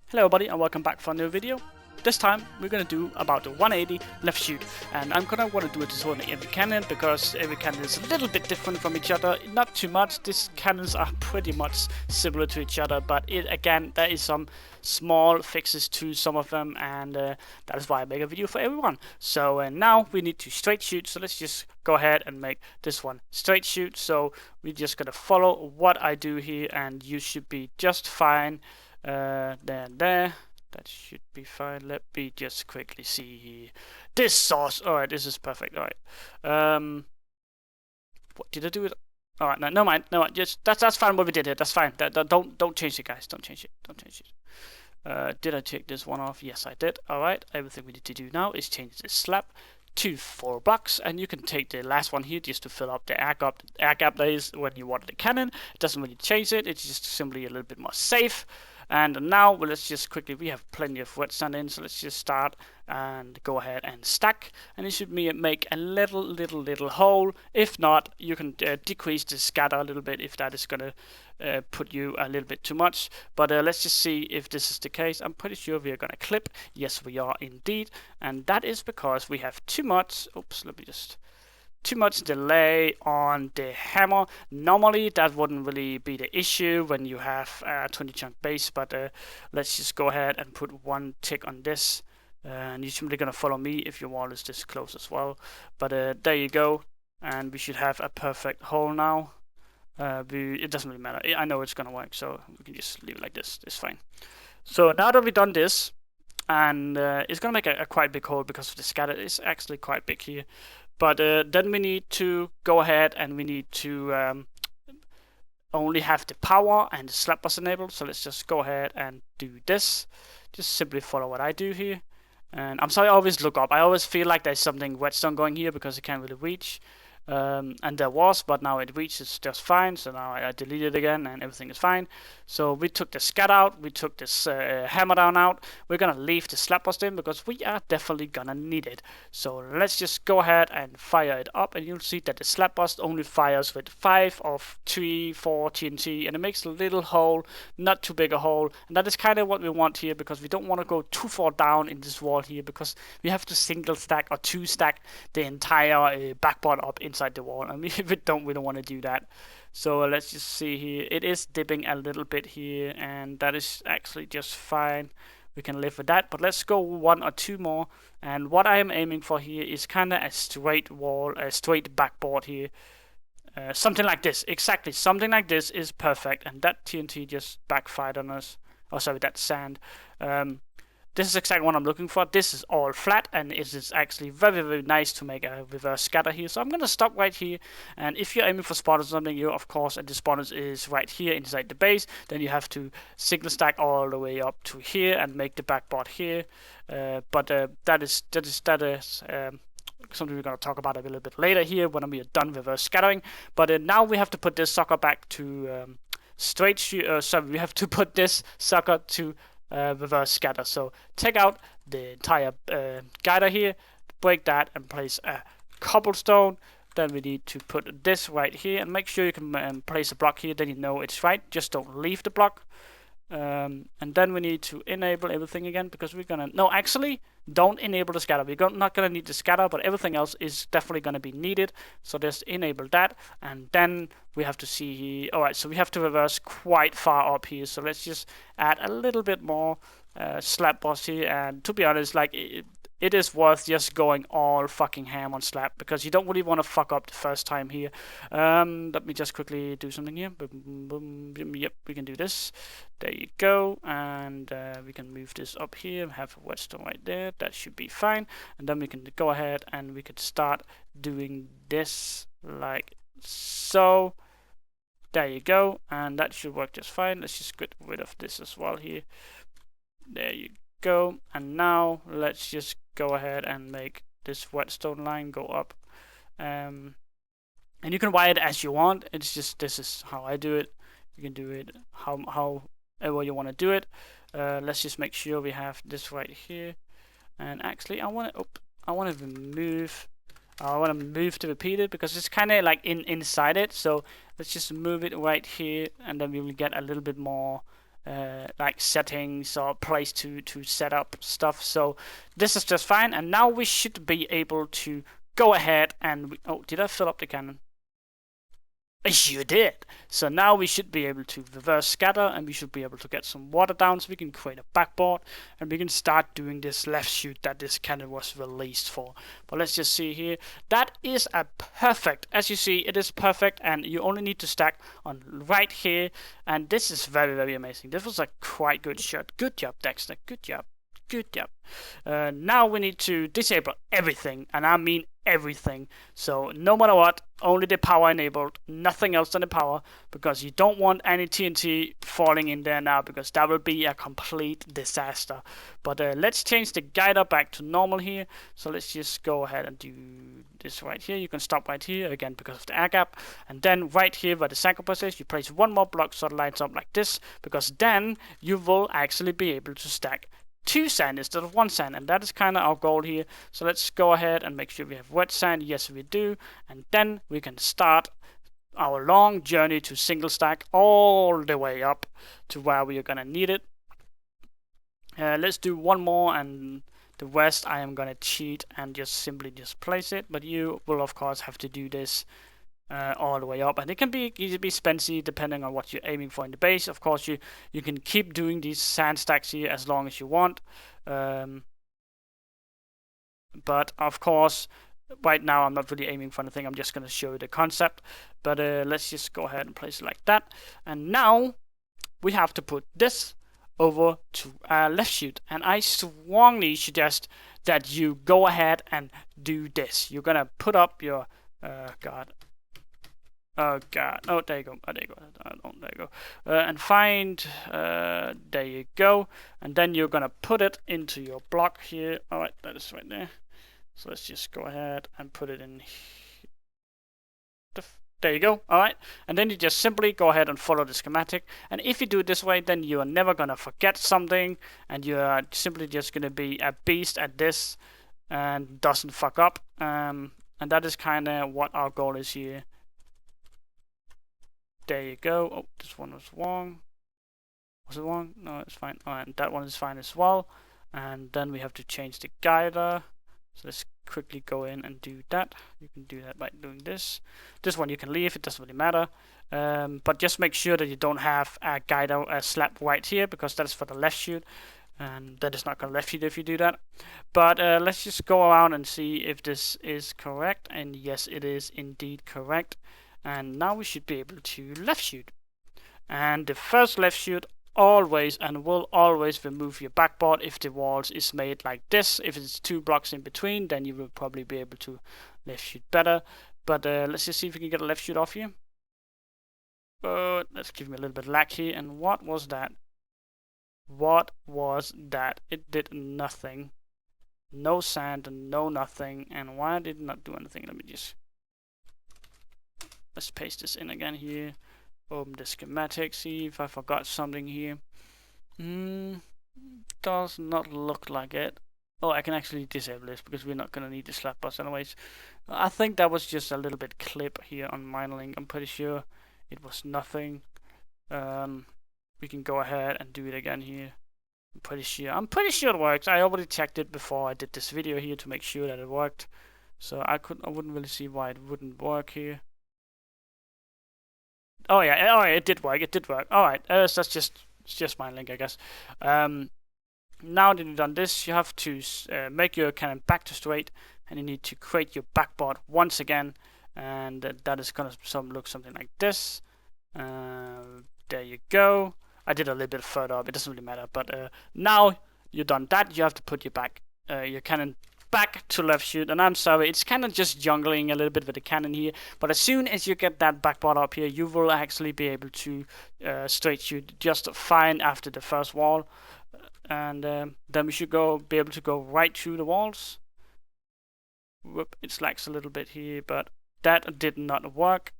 Hello everybody and welcome back for a new video. This time we're gonna do about the 180 left shoot, and I'm gonna want to do it this on every cannon because every cannon is a little bit different from each other. Not too much. These cannons are pretty much similar to each other, but again there is some small fixes to some of them, and that is why I make a video for everyone. So now we need to straight shoot. So let's just go ahead and make this one straight shoot. So we're just gonna follow what I do here, and you should be just fine. There. That should be fine. Let me just quickly see this sauce. Alright, this is perfect. Alright. What did I do it? Alright, no mind. No, just that's fine what we did here. That's fine. Don't change it, guys. Don't change it. Don't change it. Did I take this one off? Yes, I did. Alright, everything we need to do now is change the slab to 4 blocks, and you can take the last one here just to fill up the air gap that is when you water the cannon. It doesn't really change it. It's just simply a little bit more safe. And now let's just quickly, we have plenty of redstone in, so let's just start and go ahead and stack. And it should make a little hole. If not, you can decrease the scatter a little bit if that is gonna put you a little bit too much. But let's just see if this is the case. I'm pretty sure we are gonna clip. Yes, we are indeed, and that is because we have too much. Oops, let me just. Too much delay on the hammer. Normally that wouldn't really be the issue when you have a 20 chunk base, but let's just go ahead and put 1 tick on this, and you're simply gonna follow me if your wall is this close as well. But there you go, and we should have a perfect hole now. It doesn't really matter. I know it's gonna work, so we can just leave it like this. It's fine. So now that we've done this, and it's gonna make a quite big hole because of the scatter. It's actually quite big here. But then we need to go ahead and we need to only have the power and the slap bus enabled. So let's just go ahead and do this. Just simply follow what I do here. And I'm sorry, I always look up. I always feel like there's something redstone going here because I can't really reach. And there was, but now it reaches just fine. So now I delete it again and everything is fine. So we took the scat out, we took this hammer down out. We're gonna leave the slap bust in because we are definitely gonna need it. So let's just go ahead and fire it up, and you'll see that the slap bust only fires with 5 of 3, 4 TNT, and it makes a little hole, not too big a hole. And that is kind of what we want here because we don't want to go too far down in this wall here because we have to single stack or 2 stack the entire backboard up inside the wall, and we don't want to do that. So let's just see here. It is dipping a little bit here, and that is actually just fine. We can live with that, but let's go 1 or 2 more. And what I am aiming for here is kind of a straight wall, a straight backboard here. Something like this, exactly. Something like this is perfect, and that TNT just backfired on us. Oh, sorry, that sand. This is exactly what I'm looking for. This is all flat, and it is actually very nice to make a reverse scatter here. So I'm going to stop right here, and if you're aiming for spawners or something, you of course, and the spawners is right here inside the base, then you have to single stack all the way up to here and make the backboard here. But that is something we're going to talk about a little bit later here when we are done reverse scattering. But now we have to put this sucker back to straight shoot. Sorry, we have to put this sucker to reverse scatter. So take out the entire guider here, break that, and place a cobblestone. Then we need to put this right here, and make sure you can place a block here, then you know it's right. Just don't leave the block. And then we need to enable everything again because we're gonna actually don't enable the scatter. We're not gonna need the scatter, but everything else is definitely gonna be needed. So just enable that, and then we have to see here. All right, so we have to reverse quite far up here. So let's just add a little bit more slap boss here. And to be honest, like it is worth just going all fucking ham on slap because you don't really want to fuck up the first time here. Let me just quickly do something here. Yep, we can do this. There you go, and we can move this up here. Have a redstone right there. That should be fine. And then we can go ahead and we could start doing this like so. There you go, and that should work just fine. Let's just get rid of this as well here. There you go, and now let's just go ahead and make this redstone line go up. And you can wire it as you want. It's just this is how I do it. You can do it however you want to do it. Let's just make sure we have this right here. And actually, I want to remove. I want to move to repeat it because it's kind of like inside it. So let's just move it right here, and then we will get a little bit more like settings or place to set up stuff. So this is just fine, and now we should be able to go ahead and oh, did I fill up the cannon? You did. So now we should be able to reverse scatter, and we should be able to get some water down, so we can create a backboard, and we can start doing this left shoot that this cannon was released for. But let's just see here. That is a perfect, as you see, it is perfect, and you only need to stack on right here, and this is very, very amazing. This was a quite good shot. Good job, Dexter. Good job. Good job. Now we need to disable everything, and I mean everything. So no matter what, only the power enabled, nothing else than the power, because you don't want any TNT falling in there now, because that will be a complete disaster. But let's change the guider back to normal here. So let's just go ahead and do this right here. You can stop right here again because of the air gap, and then right here where the sacrifice is, you place one more block so it lines up like this, because then you will actually be able to stack 2 sand instead of 1 sand, and that is kind of our goal here. So let's go ahead and make sure we have wet sand. Yes, we do, and then we can start our long journey to single stack all the way up to where we are gonna need it. Let's do one more, and the rest I am gonna cheat and just simply just place it, but you will of course have to do this all the way up, and it can be easily expensive depending on what you're aiming for in the base. Of course, you can keep doing these sand stacks here as long as you want, but of course right now I'm not really aiming for anything. I'm just going to show you the concept, but let's just go ahead and place it like that. And now we have to put this over to left shoot, and I strongly suggest that you go ahead and do this. You're gonna put up your Oh god. Oh, there you go. Oh, there you go. Oh, there you go. And find. There you go. And then you're gonna put it into your block here. All right, that is right there. So let's just go ahead and put it in. There you go. All right. And then you just simply go ahead and follow the schematic. And if you do it this way, then you are never gonna forget something, and you are simply just gonna be a beast at this, and doesn't fuck up. And that is kind of what our goal is here. There you go. Oh, this one was wrong. Was it wrong? No, it's fine. And that one is fine as well. And then we have to change the guider. So let's quickly go in and do that. You can do that by doing this. This one you can leave. It doesn't really matter. But just make sure that you don't have a guider slap right here, because that is for the left shoot. And that is not going to left shoot if you do that. But let's just go around and see if this is correct. And yes, it is indeed correct. And now we should be able to left shoot. And the first left shoot always and will always remove your backboard if the walls is made like this. If it's 2 blocks in between, then you will probably be able to left shoot better. But let's just see if we can get a left shoot off here. Let's give me a little bit of lag here. And what was that? What was that? It did nothing. No sand and no nothing. And why did it not do anything? Let me just... Let's paste this in again here. Open the schematic. See if I forgot something here. Does not look like it. Oh, I can actually disable this because we're not going to need the slap bus anyways. I think that was just a little bit clip here on Minelink. I'm pretty sure it was nothing. We can go ahead and do it again here. I'm pretty sure it works. I already checked it before I did this video here to make sure that it worked. So I wouldn't really see why it wouldn't work here. Oh yeah, all right, it did work. It did work. All right, so that's just Minelink, I guess. Now that you've done this, you have to make your cannon back to straight, and you need to create your backboard once again, and that is gonna look something like this. There you go. I did a little bit further up. It doesn't really matter. But now you've done that, you have to put your cannon back to left shoot. And I'm sorry, it's kind of just jungling a little bit with the cannon here. But as soon as you get that backboard up here, you will actually be able to straight shoot just fine after the first wall. And then we should be able to go right through the walls. Whoop, it lags a little bit here, but that did not work.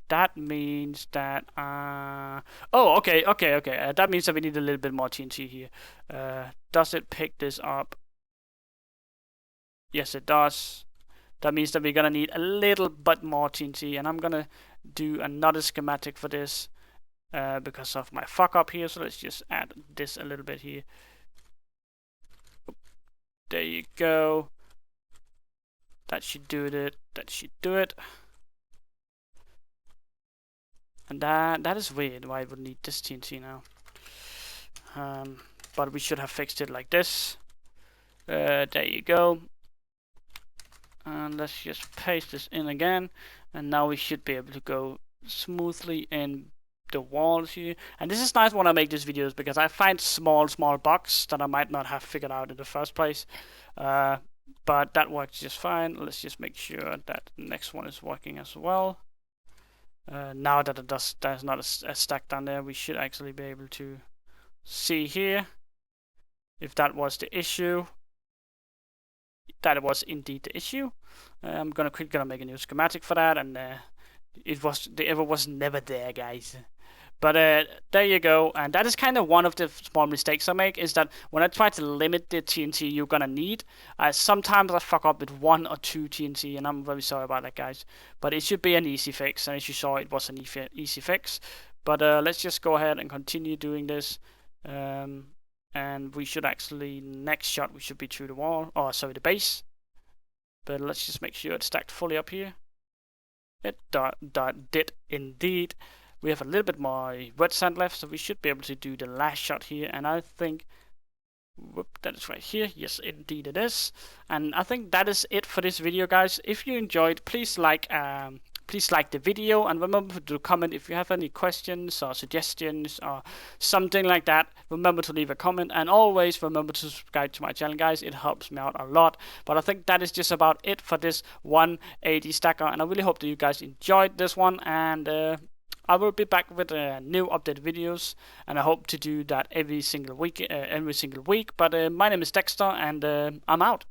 That means that oh, okay. That means that we need a little bit more TNT here. Does it pick this up? Yes, it does. That means that we're gonna need a little bit more TNT, and I'm gonna do another schematic for this. because of my fuck up here. So let's just add this a little bit here. There you go. That should do it. That should do it. And that is weird why I would need this TNT now. But we should have fixed it like this. There you go. And let's just paste this in again. And now we should be able to go smoothly in the walls here. And this is nice when I make these videos, because I find small bugs that I might not have figured out in the first place. But that works just fine. Let's just make sure that the next one is working as well. Now that there's not a stack down there, we should actually be able to see here if that was the issue. That was indeed the issue. I'm gonna make a new schematic for that, and the error was never there, guys. But there you go, and that is kind of one of the small mistakes I make, is that when I try to limit the TNT you're gonna need, sometimes I fuck up with 1 or 2 TNT, and I'm very sorry about that, guys. But it should be an easy fix, and as you saw, it was an easy fix. But let's just go ahead and continue doing this, and we should actually, next shot, we should be through the wall, or sorry, the base. But let's just make sure it's stacked fully up here. It did indeed. We have a little bit more wet sand left, so we should be able to do the last shot here. And I think, whoop, that is right here. Yes, indeed it is. And I think that is it for this video, guys. If you enjoyed, please like the video, and remember to comment if you have any questions or suggestions or something like that. Remember to leave a comment, and always remember to subscribe to my channel, guys. It helps me out a lot. But I think that is just about it for this 180 stacker, and I really hope that you guys enjoyed this one, and I will be back with new updated videos, and I hope to do that every single week. But my name is Dexter, and I'm out.